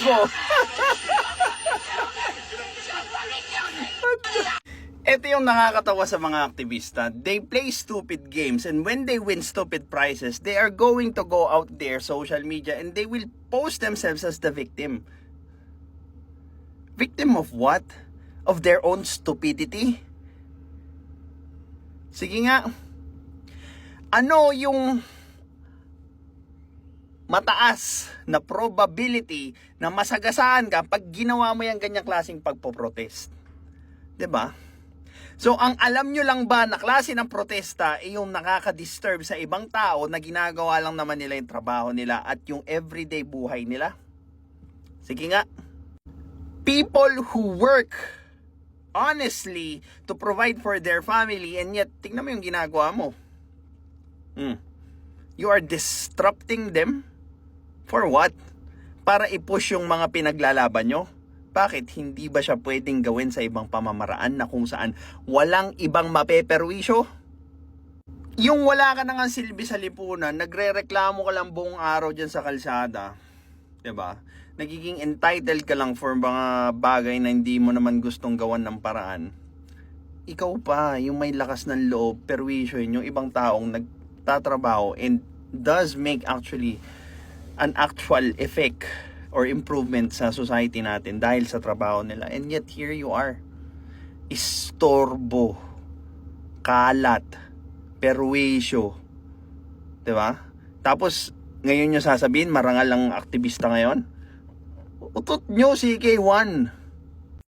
mismo. Ito yung nakakatawa sa mga aktivista. They play stupid games, and when they win stupid prizes, they are going to go out there, social media, and they will post themselves as the victim. Victim of what? Of their own stupidity? Sige nga. Ano yung mataas na probability na masagasaan ka pag ginawa mo yung ganyang klaseng pagpoprotest? 'Di ba? So, ang alam nyo lang ba na klase ng protesta ay yung nakaka-disturb sa ibang tao na ginagawa lang naman nila yung trabaho nila at yung everyday buhay nila? Sige nga. People who work honestly to provide for their family, and yet, tingnan mo yung ginagawa mo. You are disrupting them? For what? Para i-push yung mga pinaglalaban nyo? Bakit hindi ba siya pwedeng gawin sa ibang pamamaraan na kung saan walang ibang mapeperwisyo? Yung wala ka nang silbi sa lipunan, nagre-reklamo ka lang buong araw dyan sa kalsada. 'Di ba? Nagiging entitled ka lang for mga bagay na hindi mo naman gustong gawan ng paraan. Ikaw pa, yung may lakas ng loob, perwisyoin yung ibang taong nagtatrabaho and does make actually an actual effect or improvement sa society natin dahil sa trabaho nila. And yet, here you are. Istorbo, kalat, perwisyo. Diba? Tapos, ngayon nyo sasabihin, marangal ang aktivista ngayon? Utot nyo si K1.